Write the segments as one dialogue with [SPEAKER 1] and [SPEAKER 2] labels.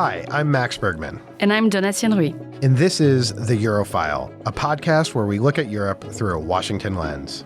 [SPEAKER 1] Hi, I'm Max Bergman.
[SPEAKER 2] And I'm Donatien Rui.
[SPEAKER 1] And this is The Eurofile, a podcast where we look at Europe through a Washington lens.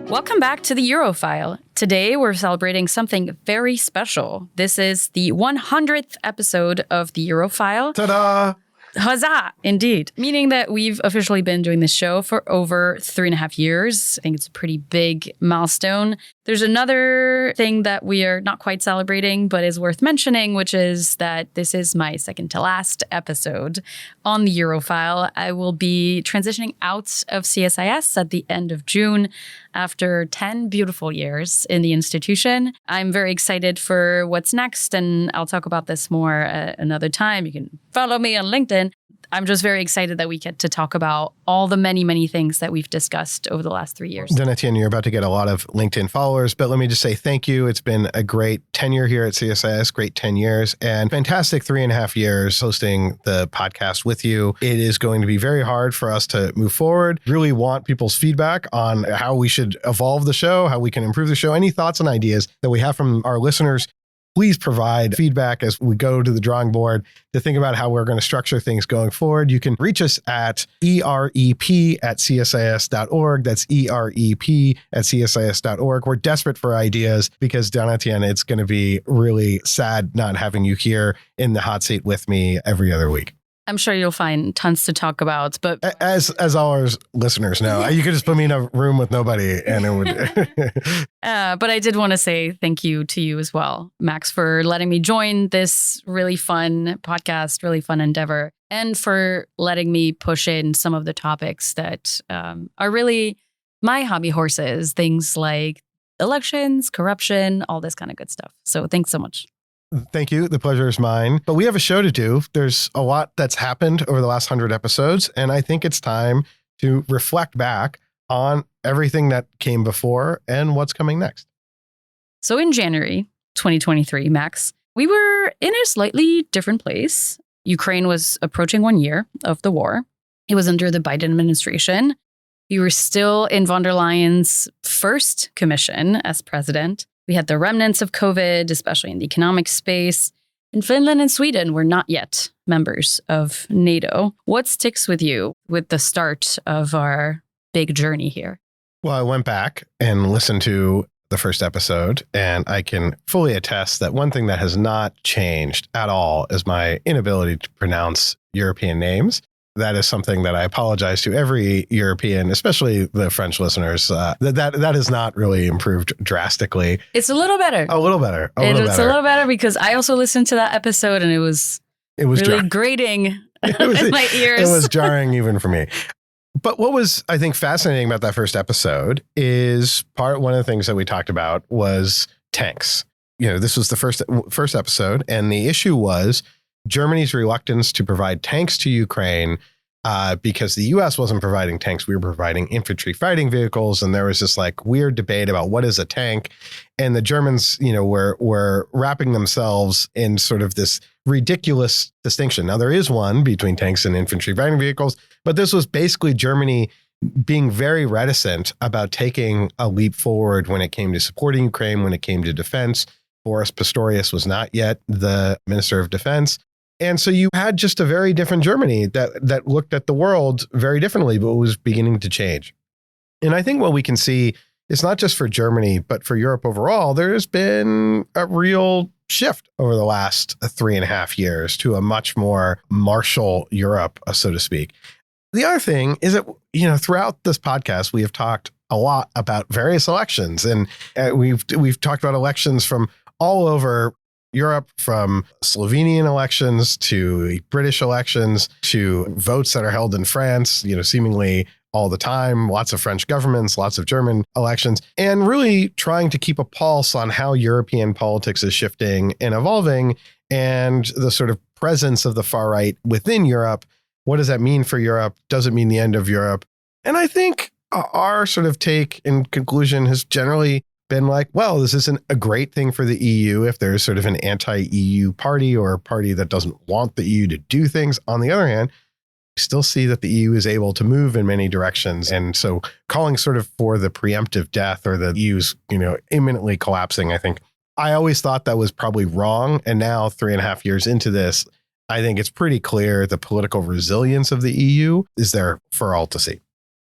[SPEAKER 2] Welcome back to The Eurofile. Today, we're celebrating something very special. This is the 100th episode of The Eurofile.
[SPEAKER 1] Ta-da!
[SPEAKER 2] Huzzah! Indeed. Meaning that we've officially been doing this show for over 3.5 years. I think it's a pretty big milestone. There's another thing that we are not quite celebrating, but is worth mentioning, which is that this is my second to last episode on the Eurofile. I will be transitioning out of CSIS at the end of June after 10 beautiful years in the institution. I'm very excited for what's next, and I'll talk about this more another time. You can follow me on LinkedIn. I'm just very excited that we get to talk about all the many, many things that we've discussed over the last 3 years.
[SPEAKER 1] Donatien, you're about to get a lot of LinkedIn followers, but let me just say thank you. It's been a great tenure here at CSIS, great 10 years, and fantastic 3.5 years hosting the podcast with you. It is going to be very hard for us to move forward. Really want people's feedback on how we should evolve the show, how we can improve the show. Any thoughts and ideas that we have from our listeners, please provide feedback as we go to the drawing board to think about how we're going to structure things going forward. You can reach us at erep@csis.org. That's erep@csis.org. We're desperate for ideas because, Donatien, it's going to be really sad not having you here in the hot seat with me every other week.
[SPEAKER 2] I'm sure you'll find tons to talk about, but
[SPEAKER 1] as all our listeners know, you could just put me in a room with nobody and it would.
[SPEAKER 2] But I did want to say thank you to you as well, Max, for letting me join this really fun podcast, really fun endeavor, and for letting me push in some of the topics that are really my hobby horses, things like elections, corruption, all this kind of good stuff. So thanks so much.
[SPEAKER 1] Thank you. The pleasure is mine. But we have a show to do. There's a lot that's happened over the last 100 episodes, and I think it's time to reflect back on everything that came before and what's coming next.
[SPEAKER 2] So in January 2023, Max, we were in a slightly different place. Ukraine was approaching 1 year of the war. It was under the Biden administration. We were still in von der Leyen's first commission as president. We had the remnants of COVID, especially in the economic space. And Finland and Sweden were not yet members of NATO. What sticks with you with the start of our big journey here?
[SPEAKER 1] Well, I went back and listened to the first episode, and I can fully attest that one thing that has not changed at all is my inability to pronounce European names. That is something that I apologize to every European, especially the French listeners. That has not really improved drastically.
[SPEAKER 2] It's a little better.
[SPEAKER 1] A little better.
[SPEAKER 2] It's a little better because I also listened to that episode and it was really grating in my ears.
[SPEAKER 1] It was jarring even for me. But what was, I think, fascinating about that first episode is one of the things that we talked about was tanks. You know, this was the first episode, and the issue was Germany's reluctance to provide tanks to Ukraine because the U.S. wasn't providing tanks. We were providing infantry fighting vehicles. And there was this like weird debate about what is a tank. And the Germans, were wrapping themselves in sort of this ridiculous distinction. Now, there is one between tanks and infantry fighting vehicles, but this was basically Germany being very reticent about taking a leap forward when it came to supporting Ukraine, when it came to defense. Boris Pistorius was not yet the Minister of Defense. And so you had just a very different Germany that looked at the world very differently, but was beginning to change. And I think what we can see is not just for Germany, but for Europe overall, there has been a real shift over the last 3.5 years to a much more martial Europe, so to speak. The other thing is that, throughout this podcast, we have talked a lot about various elections, and we've talked about elections from all over Europe, from Slovenian elections to British elections to votes that are held in France, seemingly all the time, lots of French governments, lots of German elections, and really trying to keep a pulse on how European politics is shifting and evolving and the sort of presence of the far right within Europe. What does that mean for Europe? Does it mean the end of Europe? And I think our sort of take and conclusion has generally been like, well, this isn't a great thing for the EU if there's sort of an anti-EU party or a party that doesn't want the EU to do things. On the other hand, still see that the EU is able to move in many directions. And so calling sort of for the preemptive death or the EU's, imminently collapsing, I always thought that was probably wrong. And now 3.5 years into this, I think it's pretty clear the political resilience of the EU is there for all to see.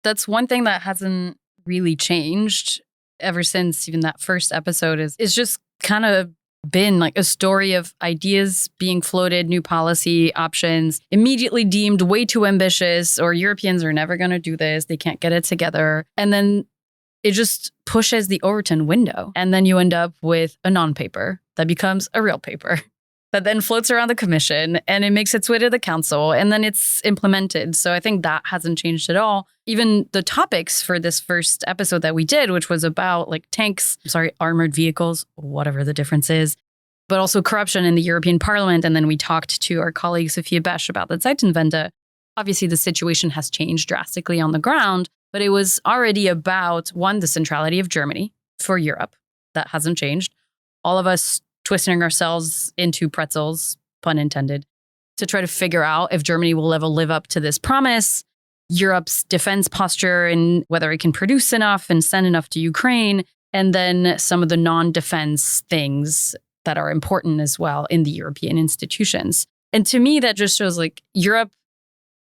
[SPEAKER 2] That's one thing that hasn't really changed ever since even that first episode is just kind of been like a story of ideas being floated, new policy options, immediately deemed way too ambitious, or Europeans are never going to do this. They can't get it together. And then it just pushes the Overton window. And then you end up with a non-paper that becomes a real paper that then floats around the commission and it makes its way to the council and then it's implemented. So I think that hasn't changed at all. Even the topics for this first episode that we did, which was about like armored vehicles, whatever the difference is, but also corruption in the European Parliament. And then we talked to our colleague Sophia Besch about the Zeitenwende. Obviously, the situation has changed drastically on the ground, but it was already about, one, the centrality of Germany for Europe. That hasn't changed. All of us twisting ourselves into pretzels, pun intended, to try to figure out if Germany will ever live up to this promise, Europe's defense posture and whether it can produce enough and send enough to Ukraine, and then some of the non-defense things that are important as well in the European institutions. And to me, that just shows like Europe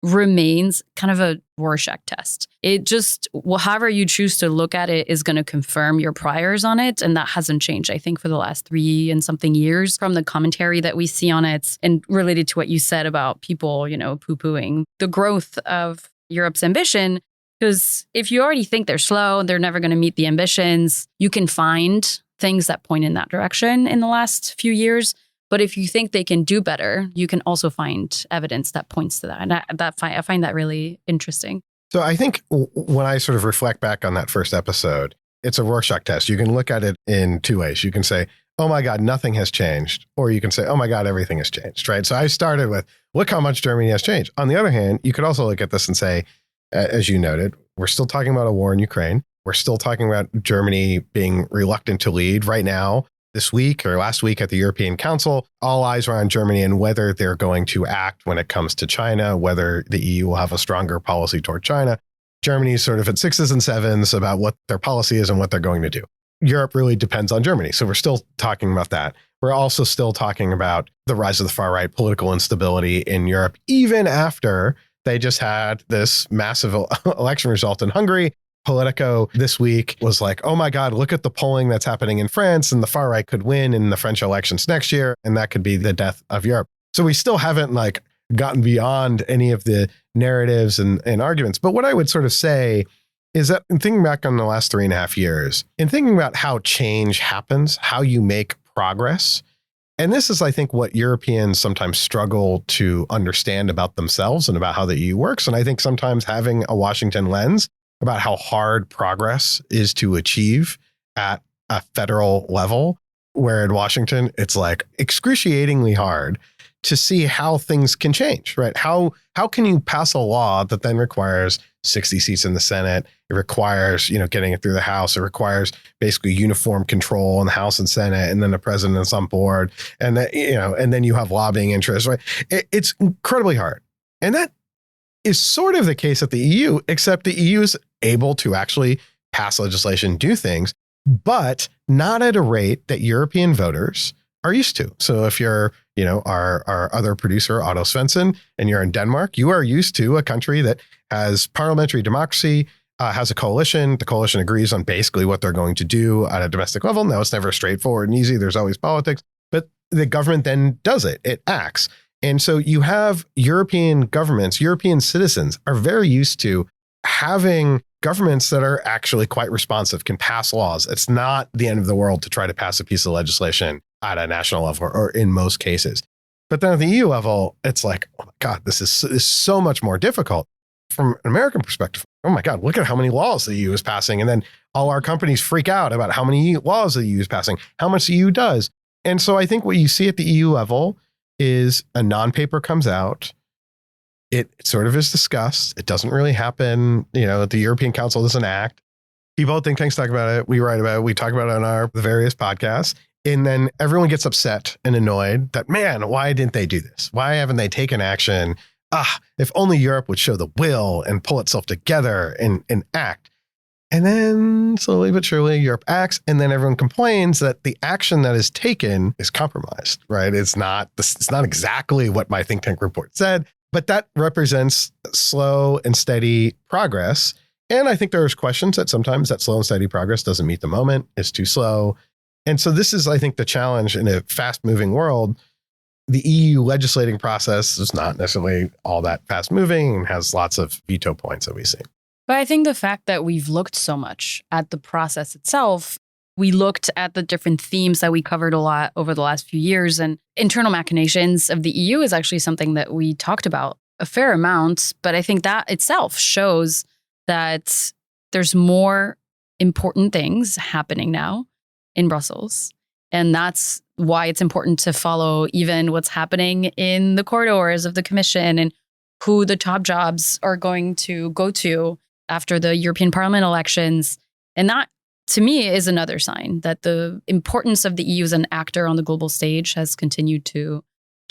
[SPEAKER 2] remains kind of a Rorschach test. It just, however you choose to look at it is going to confirm your priors on it. And that hasn't changed, I think, for the last 3 and something years from the commentary that we see on it. And related to what you said about people, poo-pooing the growth of Europe's ambition. Because if you already think they're slow and they're never going to meet the ambitions, you can find things that point in that direction in the last few years. But if you think they can do better, you can also find evidence that points to that. And I find that really interesting.
[SPEAKER 1] So I think when I sort of reflect back on that first episode, it's a Rorschach test. You can look at it in two ways. You can say, oh my God, nothing has changed. Or you can say, oh my God, everything has changed, right? So I started with, look how much Germany has changed. On the other hand, you could also look at this and say, as you noted, we're still talking about a war in Ukraine. We're still talking about Germany being reluctant to lead right now. This week or last week at the European Council, all eyes are on Germany and whether they're going to act when it comes to China, whether the EU will have a stronger policy toward China. Germany's sort of at 6s and 7s about what their policy is and what they're going to do. Europe really depends on Germany. So we're still talking about that. We're also still talking about the rise of the far right, political instability in Europe, even after they just had this massive election result in Hungary. Politico this week was like, oh my God, look at the polling that's happening in France and the far right could win in the French elections next year. And that could be the death of Europe. So we still haven't gotten beyond any of the narratives and arguments. But what I would sort of say is that in thinking back on the last 3.5 years, in thinking about how change happens, how you make progress, and this is, I think, what Europeans sometimes struggle to understand about themselves and about how the EU works. And I think sometimes having a Washington lens about how hard progress is to achieve at a federal level, where in Washington, it's like excruciatingly hard to see how things can change, right? How can you pass a law that then requires 60 seats in the Senate? It requires, getting it through the House. It requires basically uniform control in the House and Senate, and then the president's on board. And then, and then you have lobbying interests, right? It's incredibly hard. And that is sort of the case at the EU, except the EU is able to actually pass legislation, do things, but not at a rate that European voters are used to. So if you're, our other producer, Otto Svensson, and you're in Denmark, you are used to a country that has parliamentary democracy, has a coalition. The coalition agrees on basically what they're going to do at a domestic level. Now, it's never straightforward and easy. There's always politics, but the government then does it. It acts. And so you have European governments, European citizens are very used to having governments that are actually quite responsive, can pass laws. It's not the end of the world to try to pass a piece of legislation at a national level, or in most cases. But then at the EU level, it's like, oh my God, this is so much more difficult. From an American perspective, oh my God, look at how many laws the EU is passing. And then all our companies freak out about how many laws the EU is passing, how much the EU does. And so I think what you see at the EU level is a non-paper comes out. It sort of is discussed. It doesn't really happen. The European Council doesn't act. People think tanks talk about it. We write about it. We talk about it on the various podcasts. And then everyone gets upset and annoyed that, man, why didn't they do this? Why haven't they taken action if only Europe would show the will and pull itself together and act. And then slowly but surely Europe acts, and then everyone complains that the action that is taken is compromised, right? It's not exactly what my think tank report said, but that represents slow and steady progress. And I think there's questions that sometimes that slow and steady progress doesn't meet the moment, is too slow. And so this is, I think, the challenge in a fast moving world. The EU legislating process is not necessarily all that fast moving and has lots of veto points that we see.
[SPEAKER 2] But I think the fact that we've looked so much at the process itself, we looked at the different themes that we covered a lot over the last few years, and internal machinations of the EU is actually something that we talked about a fair amount. But I think that itself shows that there's more important things happening now in Brussels. And that's why it's important to follow even what's happening in the corridors of the Commission and who the top jobs are going to go to after the European Parliament elections. And that, to me, is another sign that the importance of the EU as an actor on the global stage has continued to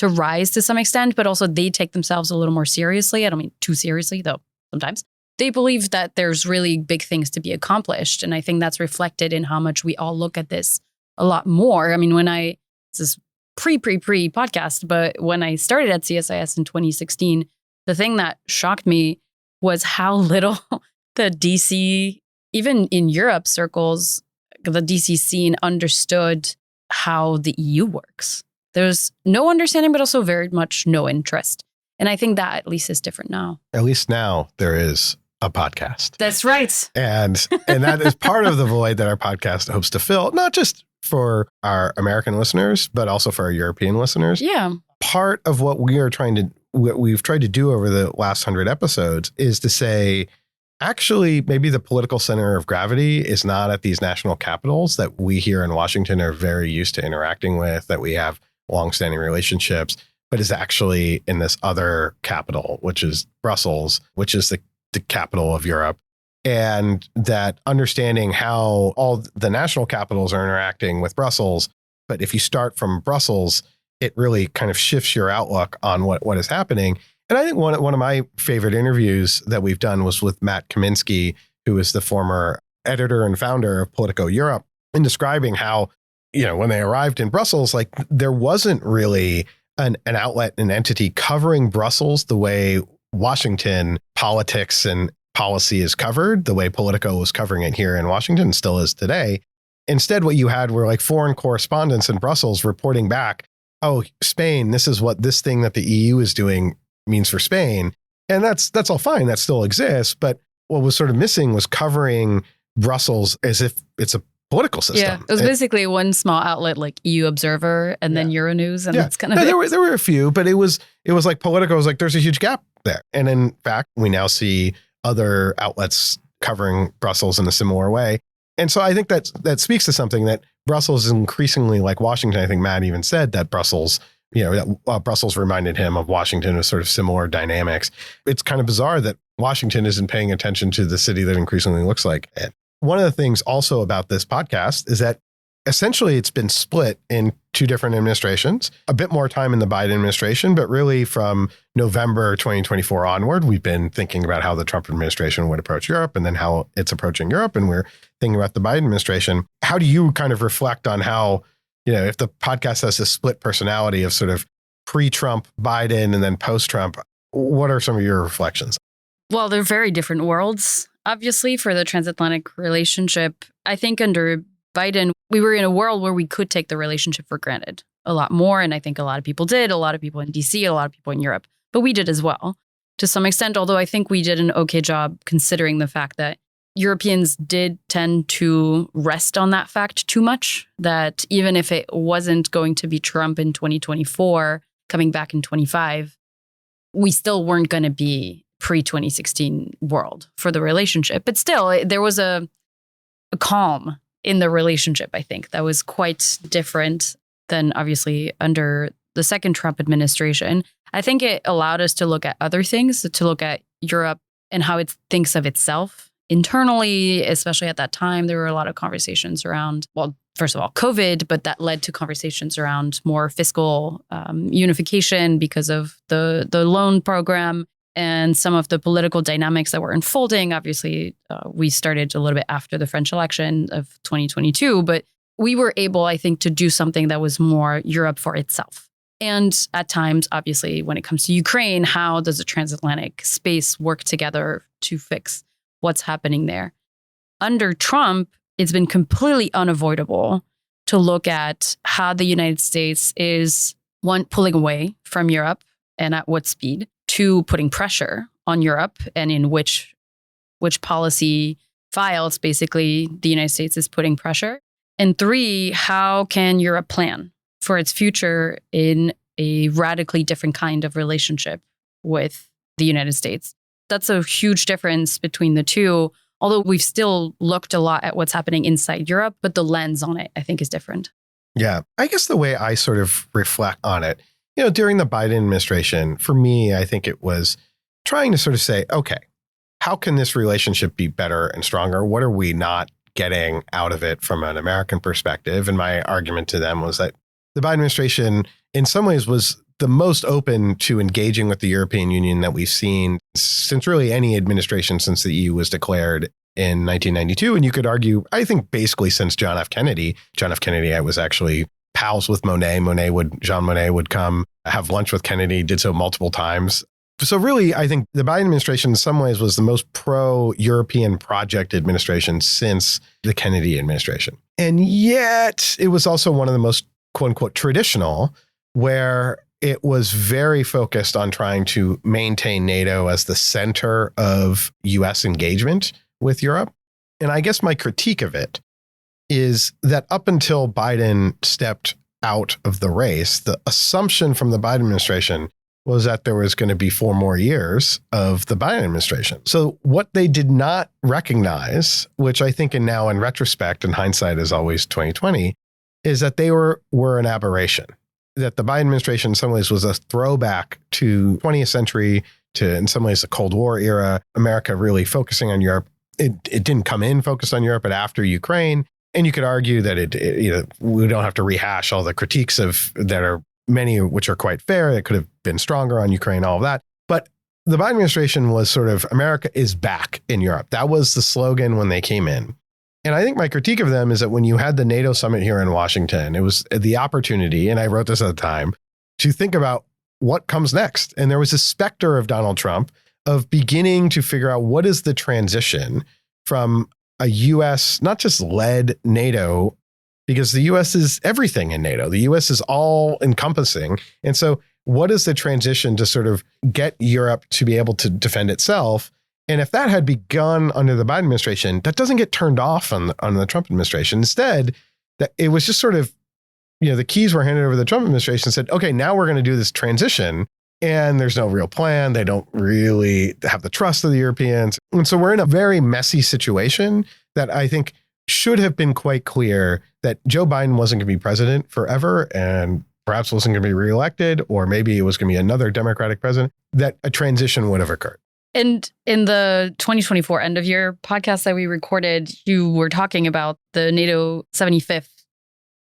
[SPEAKER 2] rise to some extent, but also they take themselves a little more seriously. I don't mean too seriously, though, sometimes. They believe that there's really big things to be accomplished. And I think that's reflected in how much we all look at this a lot more. I mean, this is pre podcast, but when I started at CSIS in 2016, the thing that shocked me was how little the DC, even in Europe circles, the DC scene understood how the EU works. There's no understanding, but also very much no interest. And I think that at least is different now.
[SPEAKER 1] At least now there is a podcast.
[SPEAKER 2] That's right.
[SPEAKER 1] And that is part of the void that our podcast hopes to fill, not just for our American listeners, but also for our European listeners.
[SPEAKER 2] Yeah.
[SPEAKER 1] Part of what we've tried to do over the last 100 episodes is to say, actually, maybe the political center of gravity is not at these national capitals that we here in Washington are very used to interacting with, that we have longstanding relationships, but is actually in this other capital, which is Brussels, which is the capital of Europe. And that understanding how all the national capitals are interacting with Brussels. But if you start from Brussels, it really kind of shifts your outlook on what is happening. And I think one of my favorite interviews that we've done was with Matt Kaminsky, who is the former editor and founder of Politico Europe, in describing how, when they arrived in Brussels, like there wasn't really an outlet, an entity covering Brussels the way Washington politics and policy is covered, the way Politico was covering it here in Washington and still is today. Instead, what you had were like foreign correspondents in Brussels reporting back, oh, Spain, this is what this thing that the EU is doing means for Spain. And that's all fine. That still exists. But what was sort of missing was covering Brussels as if it's a political system.
[SPEAKER 2] Yeah, it was basically one small outlet like EU Observer and then Euronews. And that's kind of
[SPEAKER 1] there were a few, but it was like Politico was like, there's a huge gap there. And in fact, we now see other outlets covering Brussels in a similar way. And so I think that speaks to something that Brussels is increasingly like Washington. I think Matt even said that Brussels, Brussels reminded him of Washington with sort of similar dynamics. It's kind of bizarre that Washington isn't paying attention to the city that increasingly looks like it. One of the things also about this podcast is that essentially it's been split in two different administrations, a bit more time in the Biden administration, but really from November 2024 onward, we've been thinking about how the Trump administration would approach Europe and then how it's approaching Europe. And we're thinking about the Biden administration. How do you kind of reflect on how, if the podcast has this split personality of sort of pre-Trump Biden and then post-Trump, what are some of your reflections?
[SPEAKER 2] Well, they're very different worlds, obviously, for the transatlantic relationship. I think under Biden, we were in a world where we could take the relationship for granted a lot more. And I think a lot of people did, a lot of people in DC, a lot of people in Europe, but we did as well to some extent, although I think we did an okay job considering the fact that Europeans did tend to rest on that fact too much, that even if it wasn't going to be Trump in 2024, coming back in 25, we still weren't going to be pre-2016 world for the relationship. But still, there was a calm in the relationship, I think, that was quite different than obviously under the second Trump administration. I think it allowed us to look at other things, to look at Europe and how it thinks of itself internally, especially at that time. There were a lot of conversations around, first of all, COVID, but that led to conversations around more fiscal unification because of the loan program and some of the political dynamics that were unfolding. Obviously, we started a little bit after the French election of 2022, but we were able, I think, to do something that was more Europe for itself. And at times, obviously, when it comes to Ukraine, how does the transatlantic space work together to fix what's happening there? Under Trump, it's been completely unavoidable to look at how the United States is, one, pulling away from Europe and at what speed, two, putting pressure on Europe and in which policy files, basically, the United States is putting pressure. And three, how can Europe plan for its future in a radically different kind of relationship with the United States? That's a huge difference between the two, although we've still looked a lot at what's happening inside Europe, but the lens on it, I think, is different.
[SPEAKER 1] Yeah. I guess the way I sort of reflect on it, during the Biden administration, for me, I think it was trying to sort of say, okay, how can this relationship be better and stronger? What are we not getting out of it from an American perspective? And my argument to them was that the Biden administration, in some ways, was the most open to engaging with the European Union that we've seen since really any administration since the EU was declared in 1992. And you could argue, I think, basically since John F. Kennedy. John F. Kennedy, I was actually pals with Monet. Jean Monnet would come have lunch with Kennedy, did so multiple times. So really, I think the Biden administration in some ways was the most pro-European project administration since the Kennedy administration. And yet it was also one of the most, quote unquote, traditional, where it was very focused on trying to maintain NATO as the center of US engagement with Europe. And I guess my critique of it is that up until Biden stepped out of the race, the assumption from the Biden administration was that there was going to be 4 more years of the Biden administration. So what they did not recognize, which I think now in retrospect, and hindsight is always 2020, is that they were an aberration. That the Biden administration in some ways was a throwback to 20th century, to in some ways the Cold War era, America really focusing on Europe. It didn't come in focused on Europe, but after Ukraine. And you could argue that we don't have to rehash all the critiques that are many of which are quite fair. It could have been stronger on Ukraine, all of that. But the Biden administration was sort of America is back in Europe. That was the slogan when they came in. And I think my critique of them is that when you had the NATO summit here in Washington, it was the opportunity, and I wrote this at the time, to think about what comes next. And there was a specter of Donald Trump of beginning to figure out what is the transition from a U.S., not just led NATO, because the U.S. is everything in NATO. The U.S. is all encompassing. And so what is the transition to sort of get Europe to be able to defend itself? And if that had begun under the Biden administration, that doesn't get turned off on the Trump administration. Instead, that it was just sort of, the keys were handed over to the Trump administration and said, okay, now we're going to do this transition. And there's no real plan. They don't really have the trust of the Europeans. And so we're in a very messy situation that I think should have been quite clear that Joe Biden wasn't going to be president forever and perhaps wasn't going to be reelected, or maybe it was going to be another Democratic president, that a transition would have occurred.
[SPEAKER 2] And in the 2024 end of year podcast that we recorded, you were talking about the NATO 75th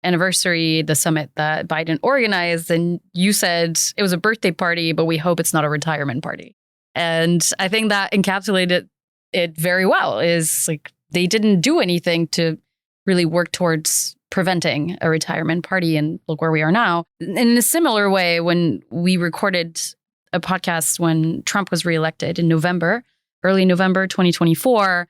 [SPEAKER 2] anniversary, the summit that Biden organized. And you said it was a birthday party, but we hope it's not a retirement party. And I think that encapsulated it very well, is like they didn't do anything to really work towards preventing a retirement party. And look where we are now. In a similar way, when we recorded a podcast when Trump was reelected in early November 2024,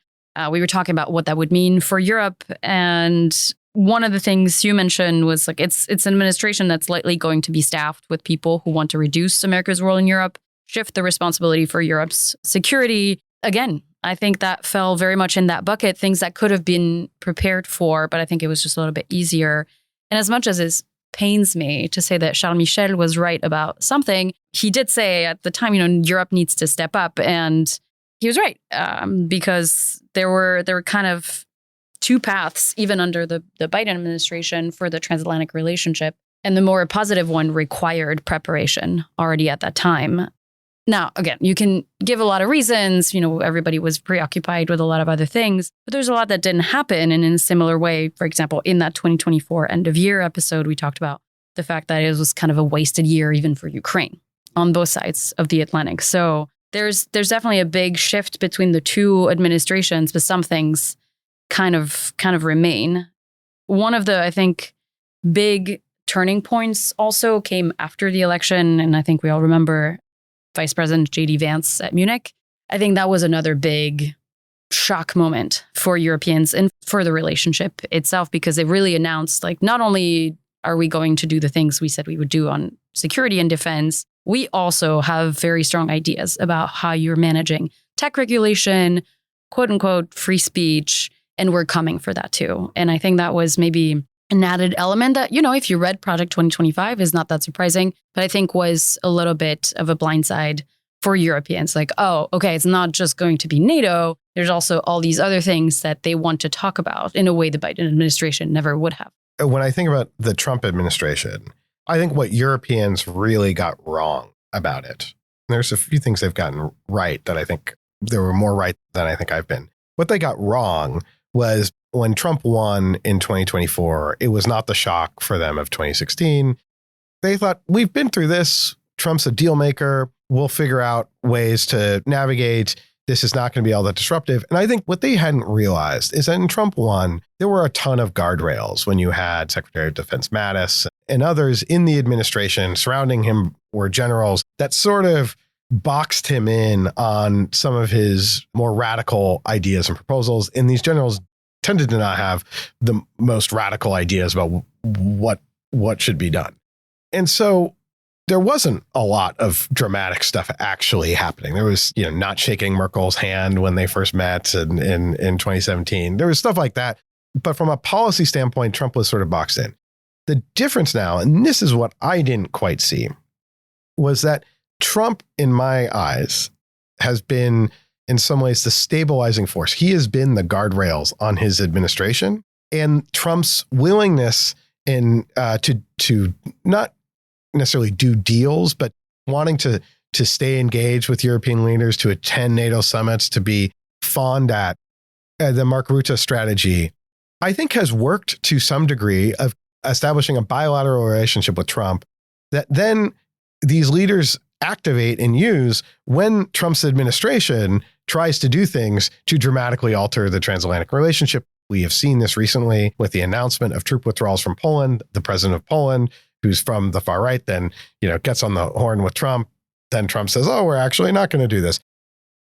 [SPEAKER 2] we were talking about what that would mean for Europe. And one of the things you mentioned was like it's an administration that's likely going to be staffed with people who want to reduce America's role in Europe, shift the responsibility for Europe's security. Again, I think that fell very much in that bucket, things that could have been prepared for, but I think it was just a little bit easier. And as much as it pains me to say that Charles Michel was right about something, he did say at the time, Europe needs to step up. And he was right, because there were kind of 2 paths, even under the Biden administration, for the transatlantic relationship. And the more positive one required preparation already at that time. Now, again, you can give a lot of reasons. Everybody was preoccupied with a lot of other things, but there's a lot that didn't happen. And in a similar way, for example, in that 2024 end of year episode, we talked about the fact that it was kind of a wasted year even for Ukraine on both sides of the Atlantic. So there's definitely a big shift between the two administrations, but some things kind of remain. One of the, I think, big turning points also came after the election, and I think we all remember Vice President J.D. Vance at Munich. I think that was another big shock moment for Europeans and for the relationship itself, because it really announced, like, not only are we going to do the things we said we would do on security and defense, we also have very strong ideas about how you're managing tech regulation, quote unquote, free speech, and we're coming for that too. And I think that was maybe an added element that, if you read Project 2025, is not that surprising, but I think was a little bit of a blindside for Europeans. Like, oh, okay, it's not just going to be NATO. There's also all these other things that they want to talk about in a way the Biden administration never would have.
[SPEAKER 1] When I think about the Trump administration, I think what Europeans really got wrong about it, there's a few things they've gotten right that I think they were more right than I think I've been. What they got wrong was when Trump won in 2024, it was not the shock for them of 2016. They thought, we've been through this. Trump's a deal maker. We'll figure out ways to navigate. This is not going to be all that disruptive. And I think what they hadn't realized is that when Trump won, there were a ton of guardrails when you had Secretary of Defense Mattis and others in the administration surrounding him were generals that sort of boxed him in on some of his more radical ideas and proposals. And these generals tended to not have the most radical ideas about what should be done. And so there wasn't a lot of dramatic stuff actually happening. There was, not shaking Merkel's hand when they first met in 2017. There was stuff like that. But from a policy standpoint, Trump was sort of boxed in. The difference now, and this is what I didn't quite see, was that Trump, in my eyes, has been in some ways the stabilizing force. He has been the guardrails on his administration, and Trump's willingness to not necessarily do deals, but wanting to stay engaged with European leaders, to attend NATO summits, to be fond at the Mark Rutte strategy, I think has worked to some degree of establishing a bilateral relationship with Trump that then these leaders activate and use when Trump's administration tries to do things to dramatically alter the transatlantic relationship. We have seen this recently with the announcement of troop withdrawals from Poland. The president of Poland, who's from the far right, then, gets on the horn with Trump. Then Trump says, oh, we're actually not going to do this.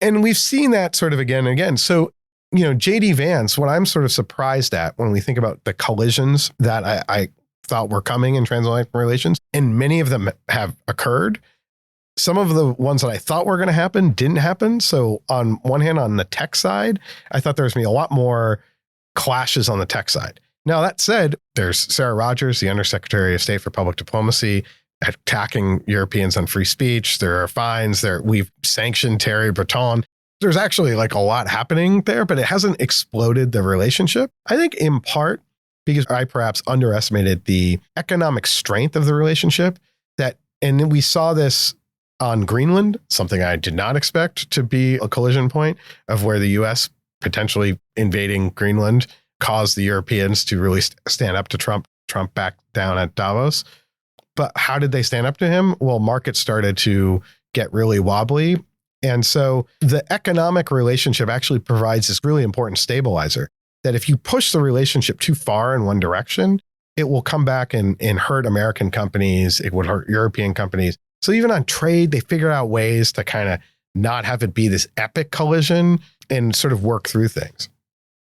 [SPEAKER 1] And we've seen that sort of again and again. So, J.D. Vance, what I'm sort of surprised at when we think about the collisions that I thought were coming in transatlantic relations, and many of them have occurred. Some of the ones that I thought were going to happen didn't happen. So on one hand, on the tech side, I thought there was going to be a lot more clashes on the tech side. Now, that said, there's Sarah Rogers, the Undersecretary of State for Public Diplomacy, attacking Europeans on free speech. There are fines. We've sanctioned Thierry Breton. There's actually like a lot happening there, but it hasn't exploded the relationship. I think in part because I perhaps underestimated the economic strength of the relationship. And then we saw this on Greenland, something I did not expect to be a collision point of where the U.S. potentially invading Greenland caused the Europeans to really stand up to Trump back down at Davos. But how did they stand up to him? Well, markets started to get really wobbly. And so the economic relationship actually provides this really important stabilizer that if you push the relationship too far in one direction, it will come back and hurt American companies. It would hurt European companies. So even on trade, they figured out ways to kind of not have it be this epic collision and sort of work through things.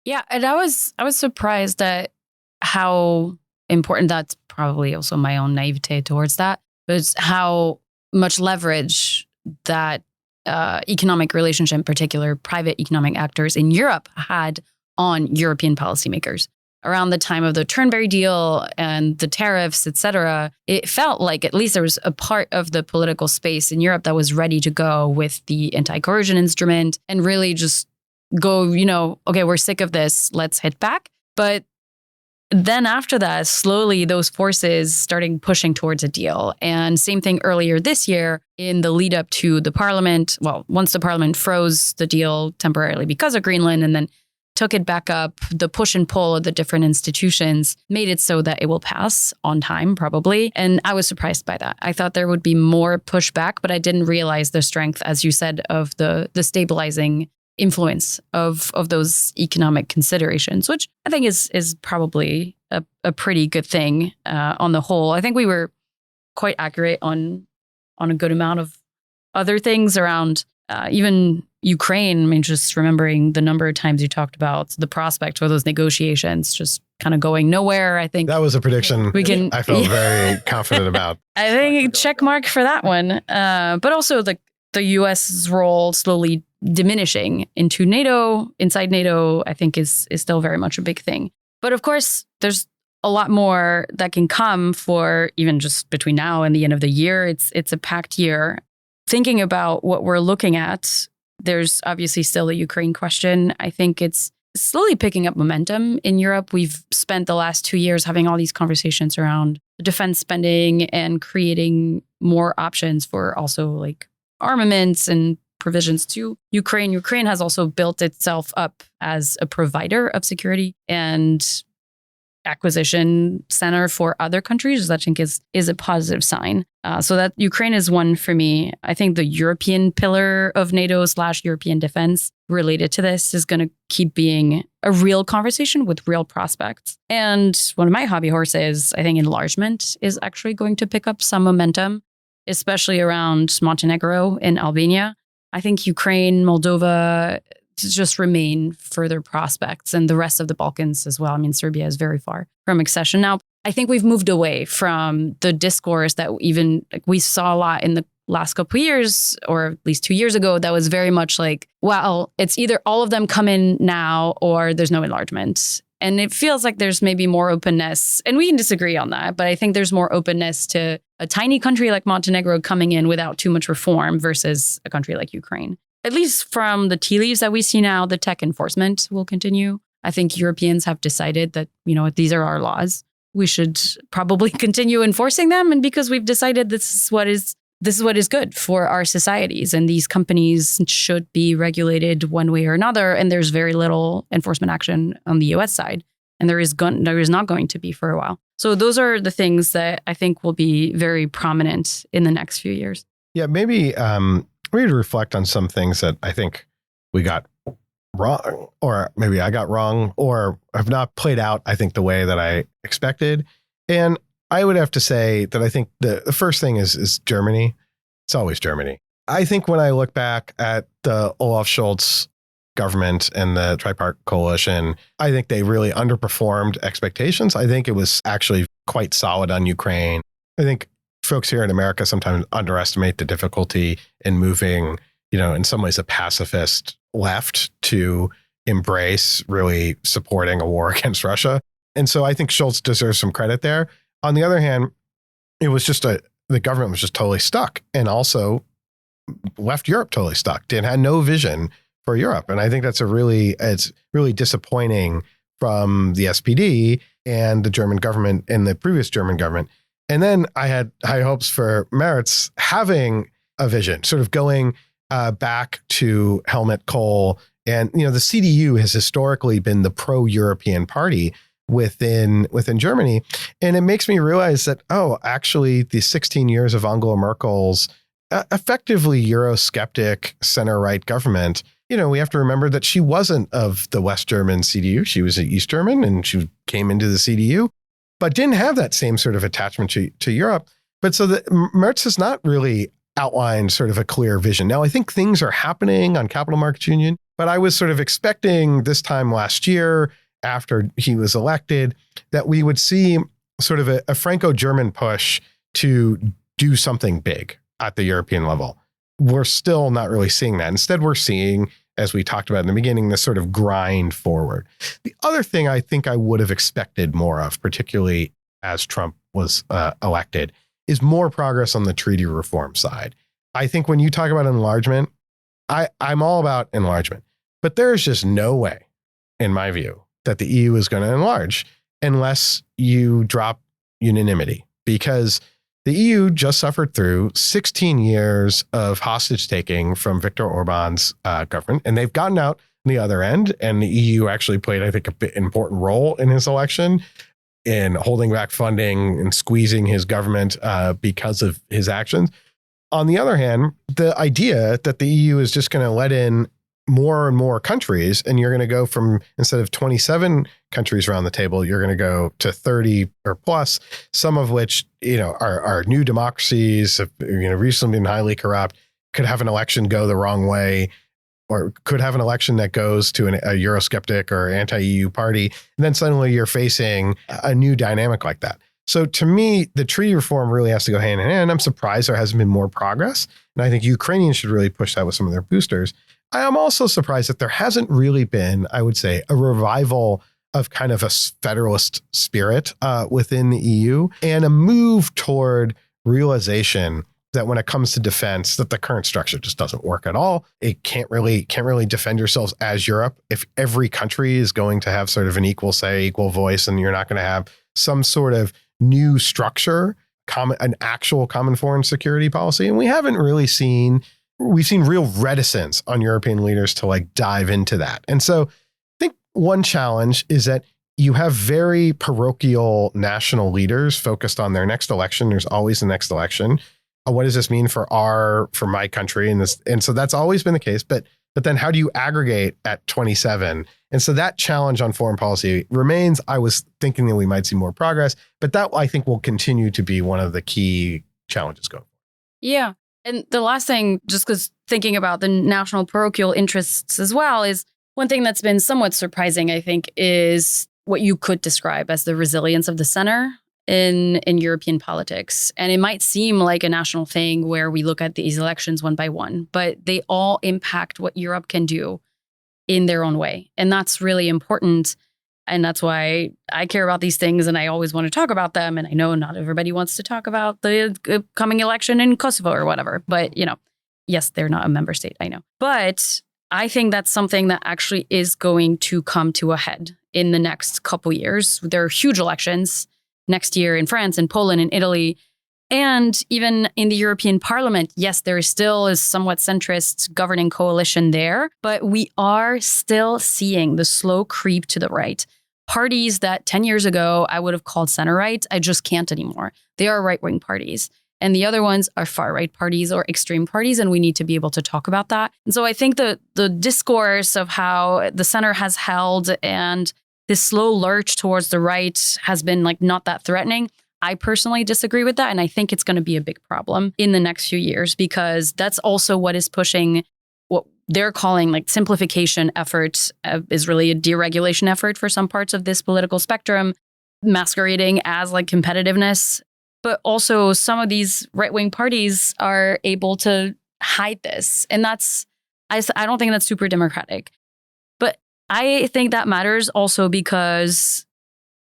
[SPEAKER 2] Yeah, and I was surprised at how important, that's probably also my own naivete towards that, but how much leverage that economic relationship, in particular private economic actors in Europe, had on European policymakers. Around the time of the Turnberry deal and the tariffs, et cetera, it felt like at least there was a part of the political space in Europe that was ready to go with the anti-coercion instrument and really just go, okay, we're sick of this, let's hit back. But then after that, slowly those forces starting pushing towards a deal. And same thing earlier this year in the lead up to the parliament. Well, once the parliament froze the deal temporarily because of Greenland and then took it back up, the push and pull of the different institutions made it so that it will pass on time, probably. And I was surprised by that. I thought there would be more pushback, but I didn't realize the strength, as you said, of the stabilizing influence of those economic considerations, which I think is probably a pretty good thing on the whole. I think we were quite accurate on a good amount of other things around even Ukraine. I mean, just remembering the number of times you talked about the prospect for those negotiations just kind of going nowhere. I think
[SPEAKER 1] that was a prediction I felt very confident about.
[SPEAKER 2] I think check mark for that one. But also the U.S.'s role slowly diminishing into NATO, inside NATO, I think is still very much a big thing. But of course, there's a lot more that can come for even just between now and the end of the year. It's a packed year. Thinking about what we're looking at, there's obviously still the Ukraine question. I think it's slowly picking up momentum in Europe. We've spent the last 2 years having all these conversations around defense spending and creating more options for also like armaments and provisions to Ukraine. Ukraine has also built itself up as a provider of security and acquisition center for other countries, which I think is a positive sign. So that Ukraine is one for me. I think the European pillar of NATO/European defense related to this is going to keep being a real conversation with real prospects. And one of my hobby horses, I think enlargement is actually going to pick up some momentum, especially around Montenegro and Albania. I think Ukraine, Moldova just remain further prospects, and the rest of the Balkans as well. I mean, Serbia is very far from accession now. I think we've moved away from the discourse that even we saw a lot in the last couple of years, or at least 2 years ago, that was very much like, well, it's either all of them come in now or there's no enlargement. And it feels like there's maybe more openness, and we can disagree on that, but I think there's more openness to a tiny country like Montenegro coming in without too much reform versus a country like Ukraine. At least from the tea leaves that we see now, the tech enforcement will continue. I think Europeans have decided that, these are our laws. We should probably continue enforcing them. And because we've decided this is what is good for our societies, and these companies should be regulated one way or another. And there's very little enforcement action on the US side. And there is not going to be for a while. So those are the things that I think will be very prominent in the next few years.
[SPEAKER 1] Yeah, maybe we need to reflect on some things that I think we got wrong, or maybe I got wrong, or have not played out, I think, the way that I expected. And I would have to say that I think the first thing is Germany. It's always Germany. I think when I look back at the Olaf Scholz government and the tripartite coalition, I think they really underperformed expectations. I think it was actually quite solid on Ukraine. I think folks here in America sometimes underestimate the difficulty in moving, in some ways a pacifist left to embrace really supporting a war against Russia. And so I think Scholz deserves some credit there. On the other hand, it was just the government was just totally stuck, and also left Europe totally stuck. It had no vision for Europe. And I think it's really disappointing from the SPD and the German government and the previous German government. And then I had high hopes for Merz having a vision, sort of going back to Helmut Kohl. And, the CDU has historically been the pro-European party within Germany. And it makes me realize that, actually the 16 years of Angela Merkel's effectively Eurosceptic center-right government, we have to remember that she wasn't of the West German CDU. She was East German, and she came into the CDU, but didn't have that same sort of attachment to Europe. But so Merz has not really outlined sort of a clear vision. Now, I think things are happening on Capital Markets Union, but I was sort of expecting this time last year, after he was elected, that we would see sort of a Franco-German push to do something big at the European level. We're still not really seeing that. Instead, we're seeing, as we talked about in the beginning, this sort of grind forward. The other thing I think I would have expected more of, particularly as Trump was elected, is more progress on the treaty reform side. I think when you talk about enlargement, I'm all about enlargement, but there's just no way, in my view, that the EU is going to enlarge unless you drop unanimity, because the EU just suffered through 16 years of hostage taking from Viktor Orban's government, and they've gotten out on the other end. And the EU actually played, I think, an important role in his election in holding back funding and squeezing his government because of his actions. On the other hand, the idea that the EU is just going to let in more and more countries, and you're going to go from, instead of 27 countries around the table, you're going to go to 30 or plus, some of which, are new democracies, have, recently been highly corrupt, could have an election go the wrong way, or could have an election that goes to a Eurosceptic or anti-EU party. And then suddenly you're facing a new dynamic like that. So to me, the treaty reform really has to go hand in hand. I'm surprised there hasn't been more progress. And I think Ukrainians should really push that with some of their boosters. I am also surprised that there hasn't really been, I would say, a revival of kind of a federalist spirit within the EU, and a move toward realization that when it comes to defense, that the current structure just doesn't work at all. It can't really defend yourselves as Europe if every country is going to have sort of an equal say, equal voice, and you're not going to have some sort of new structure, an actual common foreign security policy. And we haven't really we've seen real reticence on European leaders to dive into that. And so I think one challenge is that you have very parochial national leaders focused on their next election. There's always the next election. What does this mean for my country? And so that's always been the case. But then how do you aggregate at 27? And so that challenge on foreign policy remains. I was thinking that we might see more progress, but that I think will continue to be one of the key challenges going forward.
[SPEAKER 2] Yeah. And the last thing, just because thinking about the national parochial interests as well, is one thing that's been somewhat surprising, I think, is what you could describe as the resilience of the center in European politics. And it might seem like a national thing where we look at these elections one by one, but they all impact what Europe can do in their own way. And that's really important. And that's why I care about these things, and I always want to talk about them. And I know not everybody wants to talk about the coming election in Kosovo or whatever. But, yes, they're not a member state, I know. But I think that's something that actually is going to come to a head in the next couple years. There are huge elections next year in France and Poland and Italy. And even in the European Parliament, yes, there still is somewhat centrist governing coalition there, but we are still seeing the slow creep to the right. Parties that 10 years ago I would have called center-right, I just can't anymore. They are right-wing parties. And the other ones are far-right parties or extreme parties, and we need to be able to talk about that. And so I think the discourse of how the center has held and this slow lurch towards the right has been not that threatening. I personally disagree with that, and I think it's going to be a big problem in the next few years, because that's also what is pushing what they're calling simplification efforts, is really a deregulation effort for some parts of this political spectrum, masquerading as competitiveness. But also some of these right-wing parties are able to hide this. And I don't think that's super democratic. But I think that matters also because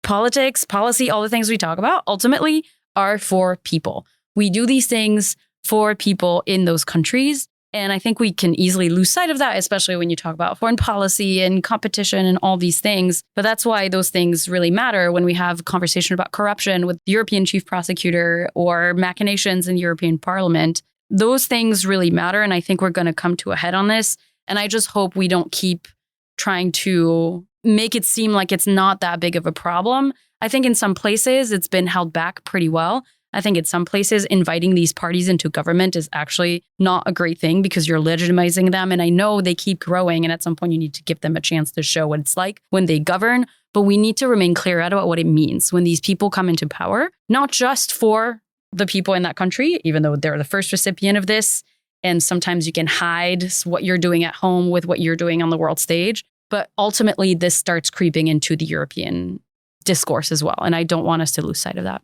[SPEAKER 2] politics, policy, all the things we talk about ultimately are for people. We do these things for people in those countries. And I think we can easily lose sight of that, especially when you talk about foreign policy and competition and all these things. But that's why those things really matter when we have a conversation about corruption with the European chief prosecutor or machinations in the European Parliament. Those things really matter. And I think we're going to come to a head on this. And I just hope we don't keep trying to make it seem like it's not that big of a problem. I think in some places it's been held back pretty well. I think in some places inviting these parties into government is actually not a great thing because you're legitimizing them. And I know they keep growing, and at some point you need to give them a chance to show what it's like when they govern. But we need to remain clear about what it means when these people come into power, not just for the people in that country, even though they're the first recipient of this. And sometimes you can hide what you're doing at home with what you're doing on the world stage. But ultimately, this starts creeping into the European discourse as well. And I don't want us to lose sight of that.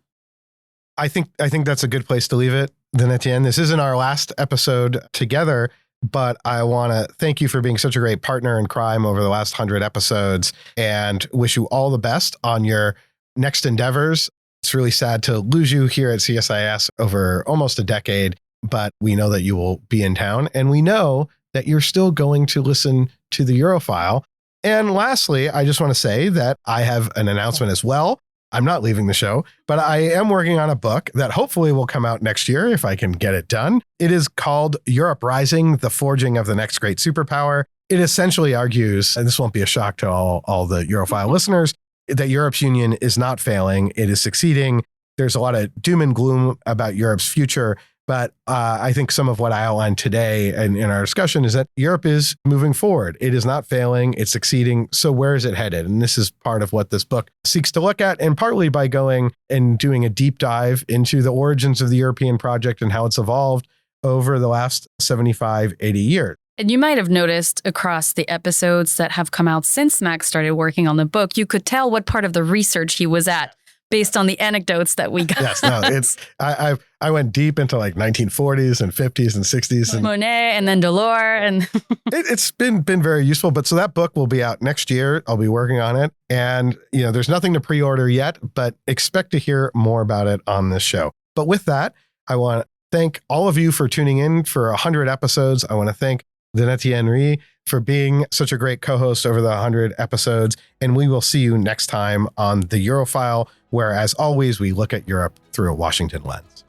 [SPEAKER 1] I think that's a good place to leave it. Then at the end, this isn't our last episode together, but I want to thank you for being such a great partner in crime over the last 100 episodes, and wish you all the best on your next endeavors. It's really sad to lose you here at CSIS over almost a decade, but we know that you will be in town, and we know that you're still going to listen to the Europhile. And lastly, I just want to say that I have an announcement as well. I'm not leaving the show, but I am working on a book that hopefully will come out next year if I can get it done. It is called Europe Rising, The Forging of the Next Great Superpower. It essentially argues, and this won't be a shock to all the Europhile listeners, that Europe's union is not failing. It is succeeding. There's a lot of doom and gloom about Europe's future. But I think some of what I outlined today and in our discussion is that Europe is moving forward. It is not failing. It's succeeding. So where is it headed? And this is part of what this book seeks to look at, and partly by going and doing a deep dive into the origins of the European project and how it's evolved over the last 75, 80 years.
[SPEAKER 2] And you might have noticed across the episodes that have come out since Max started working on the book, you could tell what part of the research he was at based on the anecdotes that we got.
[SPEAKER 1] Yes, no, it's I went deep into like 1940s and 50s and 60s. And
[SPEAKER 2] Monet and then Delors. And
[SPEAKER 1] it's been very useful. But so that book will be out next year. I'll be working on it. And, there's nothing to pre-order yet, but expect to hear more about it on this show. But with that, I want to thank all of you for tuning in for 100 episodes. I want to thank Denetier Henry for being such a great co-host over the 100 episodes. And we will see you next time on The Europhile, where, as always, we look at Europe through a Washington lens.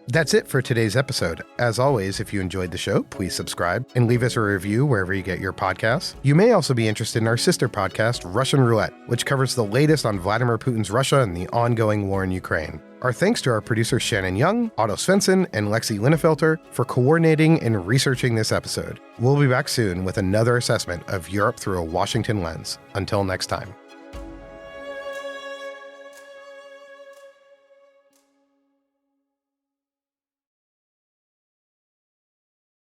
[SPEAKER 1] That's it for today's episode. As always, if you enjoyed the show, please subscribe and leave us a review wherever you get your podcasts. You may also be interested in our sister podcast, Russian Roulette, which covers the latest on Vladimir Putin's Russia and the ongoing war in Ukraine. Our thanks to our producers Shannon Young, Otto Svensson, and Lexi Linnefelter for coordinating and researching this episode. We'll be back soon with another assessment of Europe through a Washington lens. Until next time.